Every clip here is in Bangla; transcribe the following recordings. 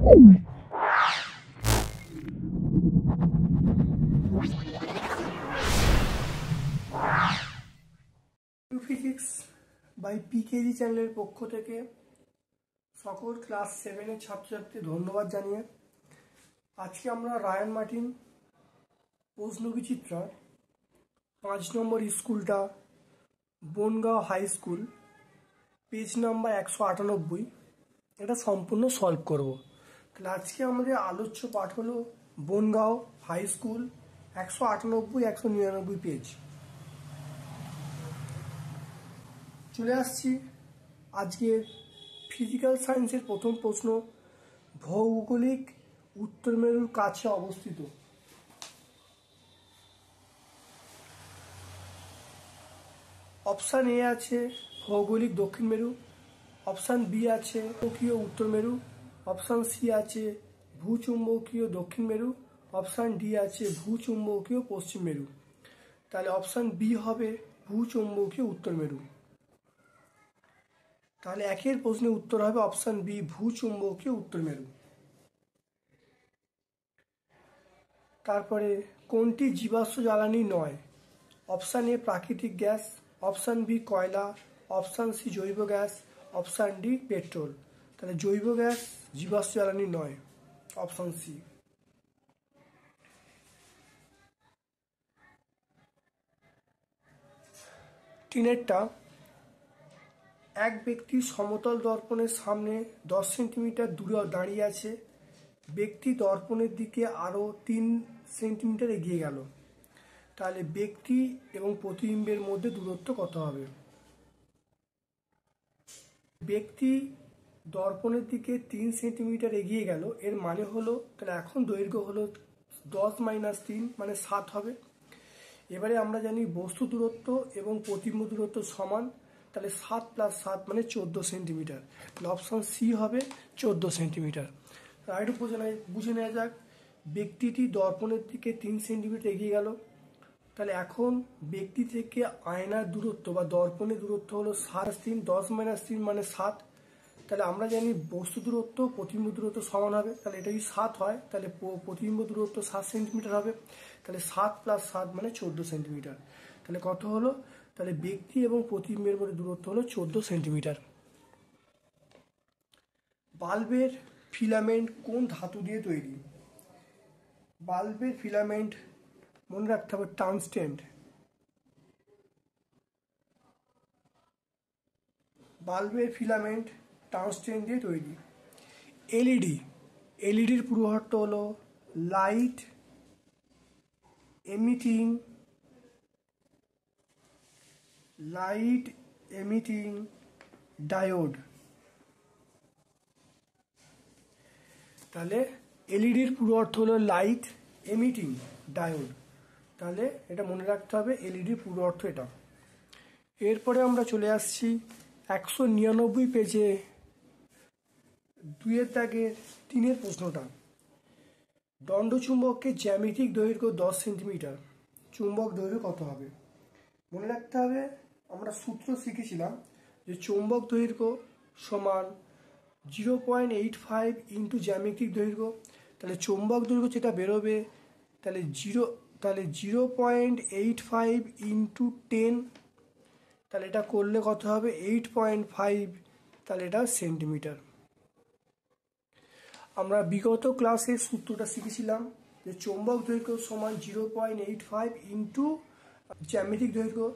ফিজিক্স বাই পিকেজি চ্যানেলের পক্ষ থেকে সকল ক্লাস 7-এর ছাত্রছাত্রী ধন্যবাদ জানিয়ে আজকে আমরা রায়ান মার্টিন প্রশ্নবিচিত্রার 5 নম্বর স্কুলটা Bongaon high school page number 198 এটা সম্পূর্ণ সলভ করব। তাহলে আজকে আমাদের আলোচ্য পাঠ হলো বনগাঁও হাই স্কুল 198-199 পেজ। চলে আসছি আজকের ফিজিক্যাল সায়েন্সের প্রথম প্রশ্ন, ভৌগোলিক উত্তর মেরুর কাছে অবস্থিত। অপশান এ আছে ভৌগোলিক দক্ষিণ মেরু, অপশান বি আছে চুম্বকীয় উত্তর মেরু, অপশান সি আছে ভূচুম্বকীয় দক্ষিণ মেরু, অপশান ডি আছে ভূচুম্বকীয় পশ্চিম মেরু। তাহলে অপশান বি হবে ভূচুম্বকীয় উত্তর মেরু। তাহলে একের প্রশ্নের উত্তর হবে অপশান বি ভূচুম্বকীয় উত্তর মেরু। তারপরে কোনটি জীবাশ্ম জ্বালানি নয়? অপশান এ প্রাকৃতিক গ্যাস, অপশান বি কয়লা, অপশান সি জৈব গ্যাস, অপশান ডি পেট্রোল। তাহলে জৈব গ্যাস জীবাশ্ম জ্বালানি নয়, অপশান সি। তিনেরটা, এক ব্যক্তি সমতল দর্পণের সামনে 10 সেন্টিমিটার দূরে দাঁড়িয়ে আছে, ব্যক্তি দর্পণের দিকে আরও 3 সেন্টিমিটার এগিয়ে গেল, তাহলে ব্যক্তি এবং প্রতিবিম্বের মধ্যে দূরত্ব কত হবে? ব্যক্তি দর্পণের দিকে 3 সেন্টিমিটার এগিয়ে গেল, এর মানে হলো তাহলে এখন দৈর্ঘ্য হলো 10 - 3 মানে 7 হবে। এবারে আমরা জানি বস্তু দূরত্ব এবং প্রতিবিম্ব দূরত্ব সমান, তাহলে 7 + 7 মানে 14 সেন্টিমিটার। তাহলে অপশান সি হবে 14 সেন্টিমিটার। আর একটু বুঝে নেওয়া যাক, ব্যক্তিটি দর্পণের দিকে 3 সেন্টিমিটার এগিয়ে গেল, তাহলে এখন ব্যক্তি থেকে আয়নার দূরত্ব বা দর্পণের দূরত্ব হলো 7 - 10 - 3 মানে 7। তাহলে আমরা জানি বস্তু দূরত্ব প্রতিবিম্ব দূরত্ব সমান হবে, তাহলে এটা যদি 7 হয় তাহলে প্রতিবিম্ব দূরত্ব 7 সেন্টিমিটার হবে। তাহলে 7 + 7 মানে 14 সেন্টিমিটার। তাহলে কত হলো? তাহলে ব্যক্তি এবং প্রতিবিম্বের মধ্যে দূরত্ব হলো 14 সেন্টিমিটার। বাল্বের ফিলামেন্ট কোন ধাতু দিয়ে তৈরি? বাল্বের ফিলামেন্ট মনে রাখতে হবে টাংস্টেন। বাল্বের ফিলামেন্ট টাংস্টেন দিয়ে তৈরি। এলইডির পুরো অর্থ হলো লাইট এমিটিং ডায়োড। তাহলে এলইডির পুরো অর্থ হলো লাইট এমিটিং ডায়োড। তাহলে এটা মনে রাখতে হবে, এলইডির পুরো অর্থ এটা। এরপরে আমরা চলে আসছি 199 পেজে 2-এর দাগের 3-এর প্রশ্নটা। দণ্ডচুম্বকের জ্যামিতিক দৈর্ঘ্য 10 সেন্টিমিটার, চুম্বক দৈর্ঘ্য কত হবে? মনে রাখতে হবে, আমরা সূত্র শিখেছিলাম যে চৌম্বক দৈর্ঘ্য সমান 0.85 ইন্টু জ্যামিতিক দৈর্ঘ্য। তাহলে চৌম্বক দৈর্ঘ্য যেটা বেরোবে তাহলে 0.85 ইন্টু 10, তাহলে এটা করলে কত হবে? 8.5, তাহলে এটা সেন্টিমিটার। আমরা বিগত ক্লাসে সূত্রটা শিখেছিলাম যে চৌম্বক দৈর্ঘ্য সমান 0.85 ইন্টু জ্যামিতিক দৈর্ঘ্য।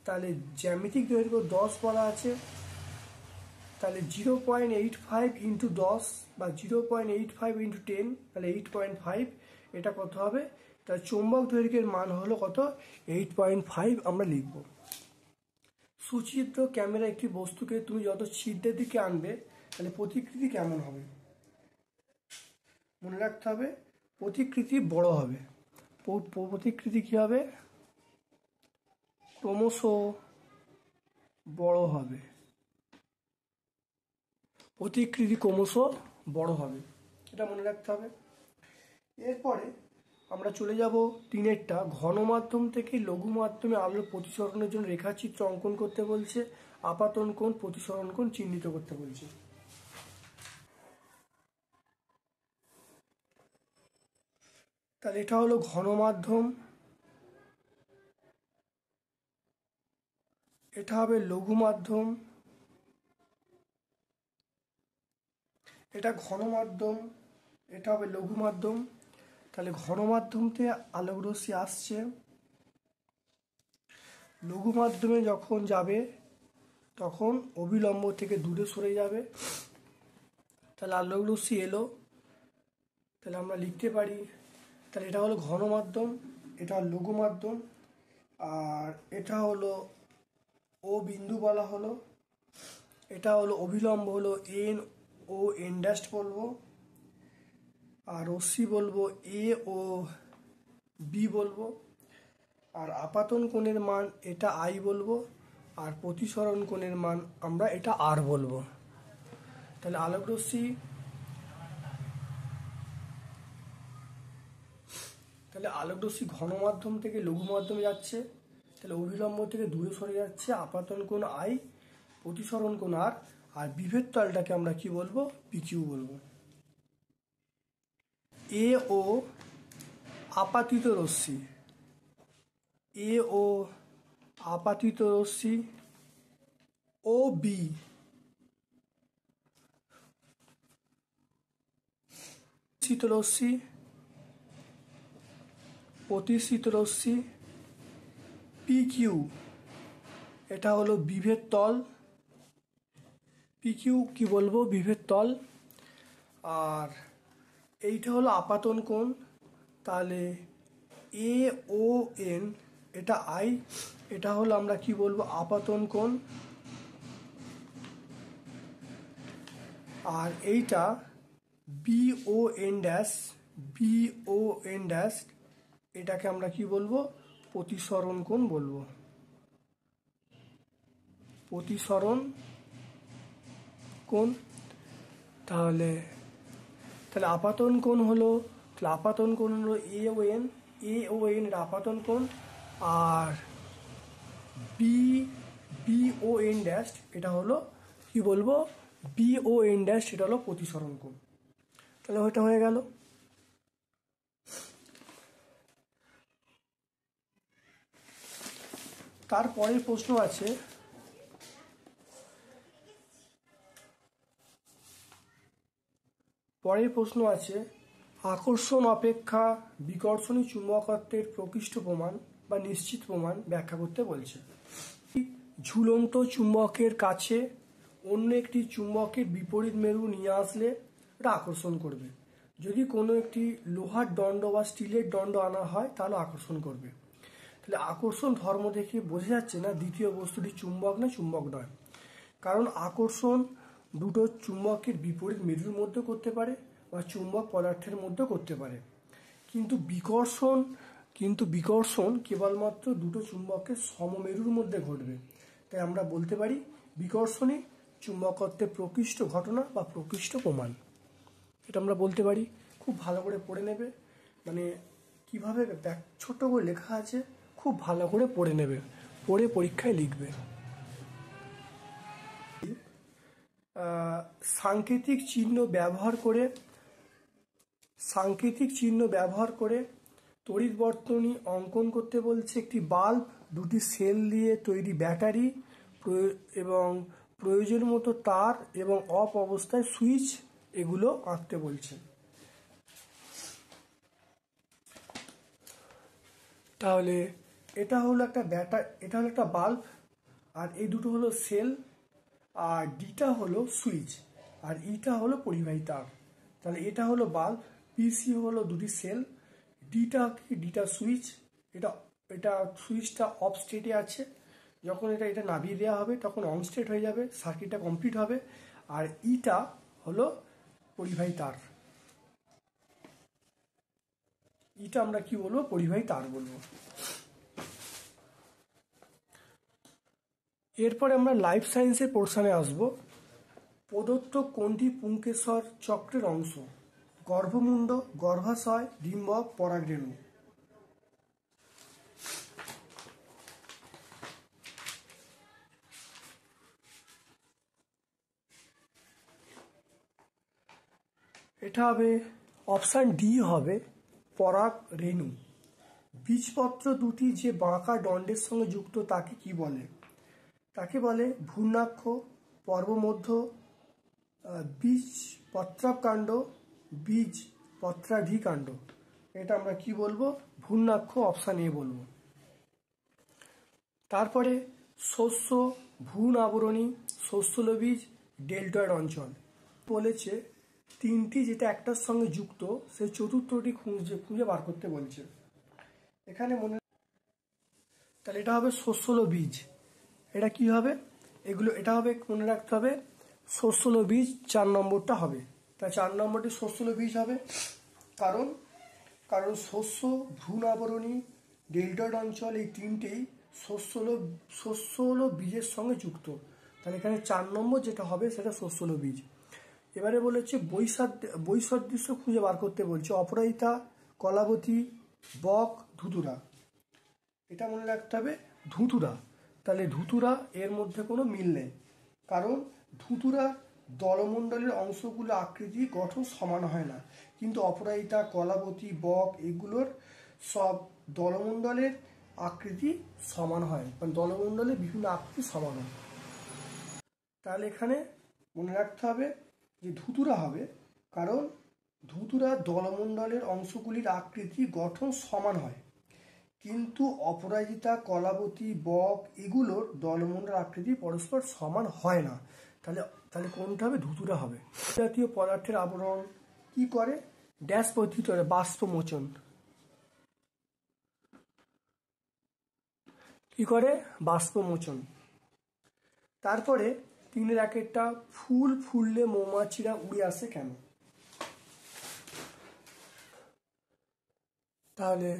তাহলে জ্যামিতিক দৈর্ঘ্য 10 বলা আছে, তাহলে 0.85 ইন্টু 10 বা 0.85 ইন্টু 10, তাহলে 8.5, এটা কত হবে? তাহলে চৌম্বক দৈর্ঘ্যের মান হলো কত? 8.5 আমরা লিখব। সুচিত্র ক্যামেরা একটি বস্তুকে তুমি যত ছিদ্রের দিকে আনবে তাহলে প্রতিকৃতি কেমন হবে? মনে রাখতে হবে প্রতিকৃতি বড় হবে। প্রতিকৃতি কি হবে? ক্রমশ বড় হবে। প্রতিকৃতি ক্রমশ বড় হবে, এটা মনে রাখতে হবে। এরপরে আমরা চলে যাব 3-এরটা, ঘন মাধ্যম থেকে লঘু মাধ্যমে আলোর প্রতিসরণের জন্য রেখাচিত্র অঙ্কন করতে বলছে, আপাতন কোণ প্রতিসরণ কোণ চিহ্নিত করতে বলছে। তাহলে এটা হলো ঘন মাধ্যম, এটা হবে লঘু মাধ্যম, এটা ঘন মাধ্যম, এটা হবে লঘু মাধ্যম। তাহলে ঘন মাধ্যমতে আলোক রশ্মি আসছে, লঘু মাধ্যমে যখন যাবে তখন অবিলম্ব থেকে দূরে সরে যাবে। তাহলে আলোক রশ্মি এলো, তাহলে আমরা লিখতে পারি, তাহলে এটা হলো ঘন মাধ্যম, এটা লঘু মাধ্যম, আর এটা হলো ও বিন্দু বলা হলো, এটা হলো অবিলম্ব হলো এন ও এন ড্যাশ বলবো, আর রশ্মি বলবো এ ও বি বলবো, আর আপাতন কোণের মান এটা আই বলবো, আর প্রতিসরণ কোণের মান আমরা এটা আর বলবো। তাহলে আলোক রশ্মি, তাহলে আলোক রশ্মি ঘন মাধ্যম থেকে লঘু মাধ্যমে যাচ্ছে, তাহলে অবিলম্ব থেকে দূরে সরে যাচ্ছে, আপাতন কোণ আই, প্রতিসরণ কোণ আর, আর বিভেদ তলটাকে আমরা কি বলবো, পিকিউ বলবো। এ ও আপাতিত রশ্মি, এ ও আপাতিত রশ্মি, ও বি শীত রশ্মি, প্রতিশীত রশ্মি, পি কিউ এটা হলো বিভেদ তল, পি কিউ কি বলবো, বিভেদ তল, আর এইটা হলো আপাতন কোণ, তাহলে এ ও এন এটা আই, এটা হলো আমরা কি বলবো আপাতন কোণ, আর এইটা B O N dash, B O N dash এটাকে আমরা কি বলবো, প্রতিসরণ কোণ বলবো, প্রতিসরণ কোণ। তাহলে তাহলে আপাতন কোণ হলো, তাহলে আপাতন কোণ হলো এ ও এন, এ ও এন এটা আপাতন কোণ, আর B B O N dash এটা হলো কি বলবো, বি ও এন ড্যাশ এটা হলো প্রতিসরণ কোণ। তাহলে ওইটা হয়ে গেল। তারপরের প্রশ্ন আছে, পরের প্রশ্ন আছে আকর্ষণ অপেক্ষা বিকর্ষণী চুম্বকত্বের প্রকৃষ্ট প্রমাণ বা নিশ্চিত প্রমাণ ব্যাখ্যা করতে বলছে। ঝুলন্ত চুম্বকের কাছে অন্য একটি চুম্বকের বিপরীত মেরু নিয়ে আসলে ওটা আকর্ষণ করবে। যদি কোনো একটি লোহার দণ্ড বা স্টিলের দণ্ড আনা হয় তাহলে আকর্ষণ করবে। তাহলে আকর্ষণ ধর্ম দেখে বোঝা যাচ্ছে না দ্বিতীয় বস্তুটি চুম্বক না চুম্বক নয়, কারণ আকর্ষণ দুটো চুম্বকের বিপরীত মেরুর মধ্যে করতে পারে বা চুম্বক পদার্থের মধ্যে করতে পারে, কিন্তু বিকর্ষণ কেবলমাত্র দুটো চুম্বকের সমমেরুর মধ্যে ঘটবে। তাই আমরা বলতে পারি বিকর্ষণই চুম্বকত্বের প্রকৃষ্ট ঘটনা বা প্রকৃষ্ট প্রমাণ, এটা আমরা বলতে পারি। খুব ভালো করে পড়ে নেবে, মানে কিভাবে ছোট করে লেখা আছে খুব ভালো করে পড়ে নেবে, পড়ে পরীক্ষায় লিখবে। সাংকেতিক চিহ্ন ব্যবহার করে তড়িৎ বর্তনী অঙ্কন করতে বলছে। একটি বাল্ব, দুটি সেল দিয়ে তৈরি ব্যাটারি এবং প্রয়োজন মতো তার এবং অফ অবস্থায় সুইচ এগুলো আঁকতে বলছে। তাহলে এটা হলো একটা বাল্ব, আর এই দুটো হলো সেল, আর ডিটা হলো সুইচ, আর ইটা হলো পরিবাহী তার। তাহলে এটা হলো বাল্ব, পিসি হলো দুটি সেল, ডিটা সুইচ, এটা সুইচটা অফ স্টেটে আছে, যখন এটা নামিয়ে দেওয়া হবে তখন অন স্টেট হয়ে যাবে, সার্কিটটা কমপ্লিট হবে। আর ইটা হলো পরিবাহী তার, ইটা আমরা কি বলবো, পরিবাহী তার বলবো। এরপরে আমরা লাইফ সায়েন্সের পোর্শনে আসব। প্রদত্ত কোনটি পুংকেশর চক্রের অংশ? গর্ভমুণ্ড, গর্ভাশয়, ডিম্বক, পরাগরেণু। এটা হবে অপশান ডি হবে পরাগ রেণু। বীজপত্র দুটি যে বাঁকা দণ্ডের সঙ্গে যুক্ত তাকে কি বলে? তাকে বলে ভ্রূণাক্ষ, পর্বমধ্য, বীজ পত্রাকাণ্ড, বীজ পত্রাধিকাণ্ড। এটা আমরা কি বলবো? ভ্রূণাক্ষ, অপশান এ বলবো। তারপরে শস্য, ভ্রূণ আবরণী, শস্যলবীজ, ডেল্টয়েড অঞ্চল বলেছে তিনটি যেটা একটার সঙ্গে যুক্ত, সেই চতুর্থটি খুঁজে বার করতে বলছে। এখানে তাহলে এটা হবে শস্যলবীজ। এটা কি হবে? এটা হবে, মনে রাখতে হবে শস্যলবীজ 4 নম্বরটা হবে। তা 4 নম্বরটি শস্যলবীজ হবে। কারণ শস্য, ভ্রূণ আবরণী, ডেল্টয়েড অঞ্চল এই তিনটেই শস্যলবীজের সঙ্গে যুক্ত। তাহলে এখানে 4 নম্বর যেটা হবে সেটা শস্যলবীজ। এবারে বলেছে বৈসাদৃশ্য খুঁজে বার করতে বলছে। অপরাজিতা, কলাবতী, বক, ধুতুরা। এটা মনে রাখতে হবে ধুতুরা। তাহলে ধুতুরা এর মধ্যে কোনো মিল নেই, কারণ ধুতুরা দলমণ্ডলের অংশগুলো আকৃতি গঠন সমান হয় না, কিন্তু অপরাজিতা, কলাবতী, বক এগুলোর সব দলমণ্ডলের আকৃতি সমান হয়, মানে দলমণ্ডলের বিভিন্ন আকৃতি সমান হয়। তাহলে এখানে মনে রাখতে হবে যে ধুতুরা হবে, কারণ ধুতুরা দলমণ্ডলের অংশগুলির আকৃতি গঠন সমান হয়, কিন্তু অপরাজিতা, কলাবতী, বক এগুলোর দলমণ্ডল আকৃতি পরস্পর সমান হয় না। তাহলে কোনটা হবে? ধুতুরা হবে। জাতীয় পদার্থের আবরণ কি করে? ড্যাশ পদ্ধতি করে বাষ্পমোচন। কি করে? বাষ্পমোচন। তারপরে 3-এর 1-টা ফুল ফুললে মৌমাছিরা উড়ে আসে কেন? তাহলে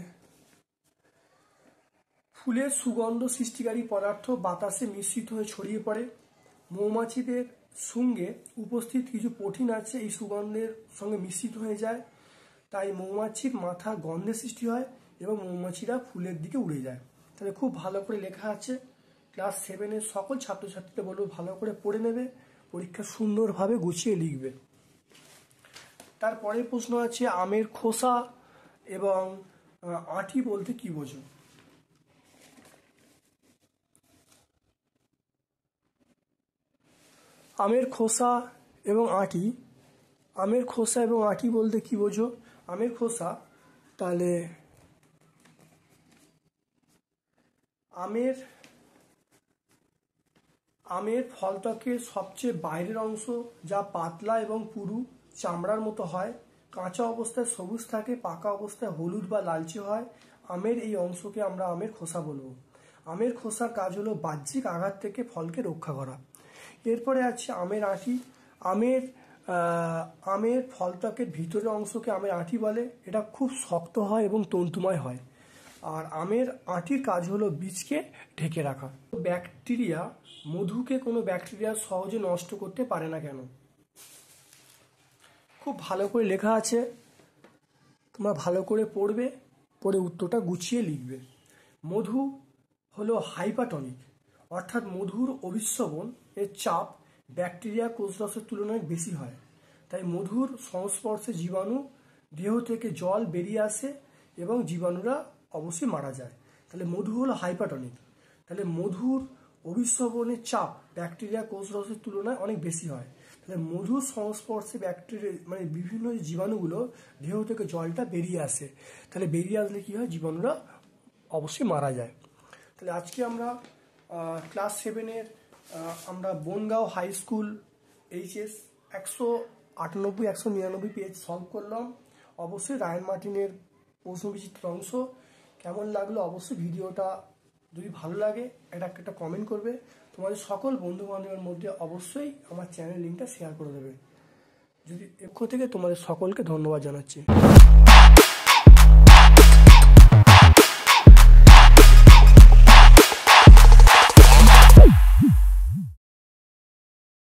ফুলের সুগন্ধ সৃষ্টিকারী পদার্থ বাতাসে মিশ্রিত হয়ে ছড়িয়ে পড়ে। মৌমাছিদের সঙ্গে উপস্থিত কিছু প্রোটিন আছে, এই সুগন্ধের সঙ্গে মিশ্রিত হয়ে যায়, তাই মৌমাছির মাথা গন্ধের সৃষ্টি হয় এবং মৌমাছিরা ফুলের দিকে উড়ে যায়। তাহলে খুব ভালো করে লেখা আছে। ক্লাস 7-এর সকল ছাত্রছাত্রীদের বলবো ভালো করে পড়ে নেবে, পরীক্ষা সুন্দরভাবে গুছিয়ে লিখবে। তারপরে প্রশ্ন আছে আমের খোসা এবং আঁটি বলতে কি বোঝো? আমের খোসা এবং আঁটি। আমের খোসা এবং আঁটি বলতে কি বোঝো? আমের খোসা, তাহলে আমের ফলত্বকের সবচেয়ে বাইরের অংশ, যা পাতলা এবং পুরু চামড়ার মতো হয়। কাঁচা অবস্থায় সবুজ থাকে, পাকা অবস্থায় হলুদ বা লালচে হয়। আমের এই অংশকে আমরা আমের খোসা বলবো। আমের খোসার কাজ হলো বাহ্যিক আঘাত থেকে ফলকে রক্ষা করা। এরপরে আছে আমের আঁটি। আমের ফলত্বকের ভিতরের অংশকে আমের আঁটি বলে। এটা খুব শক্ত হয় এবং তন্তুময় হয়। আর আমের আঁটির কাজ হলো বীজকে ঢেকে রাখা। ব্যাকটেরিয়া, মধুকে কোনো ব্যাকটেরিয়া সহজে নষ্ট করতে পারে না কেন? খুব ভালো করে লেখা আছে, তোমরা ভালো করে পড়বে, পড়ে উত্তরটা গুছিয়ে লিখবে। মধু হলো হাইপাটনিক, অর্থাৎ মধুর অভিস্রবণ এর চাপ ব্যাকটেরিয়া কোষরসের তুলনায় বেশি হয়, তাই মধুর সংস্পর্শে জীবাণু দেহ থেকে জল বেরিয়ে আসে এবং জীবাণুরা অবশ্যই মারা যায়। তাহলে মধু হলো হাইপাটনিক। তাহলে মধুর অভিস্রবণের চাপ ব্যাকটেরিয়া কোষরসের তুলনায় অনেক বেশি হয়। তাহলে মধুর সংস্পর্শে ব্যাকটেরিয়া মানে বিভিন্ন জীবাণুগুলো দেহ থেকে জলটা বেরিয়ে আসে, তাহলে বেরিয়ে আসলে কি হয়? জীবাণুরা অবশ্যই মারা যায়। তাহলে আজকে আমরা ক্লাস 7-এর আমরা Bongaon high school HS 198-199 page solve করলাম। অবশ্যই রায়ান মার্টিনের প্রশ্নবিচিত্র অংশ কেমন লাগলো অবশ্যই ভিডিওটা যদি ভালো লাগে একটা কমেন্ট করবে। তোমাদের সকল বন্ধু বান্ধবের মধ্যে অবশ্যই আমার চ্যানেল লিঙ্কটা শেয়ার করে দেবে। যদি পক্ষ থেকে তোমাদের সকলকে ধন্যবাদ জানাচ্ছি।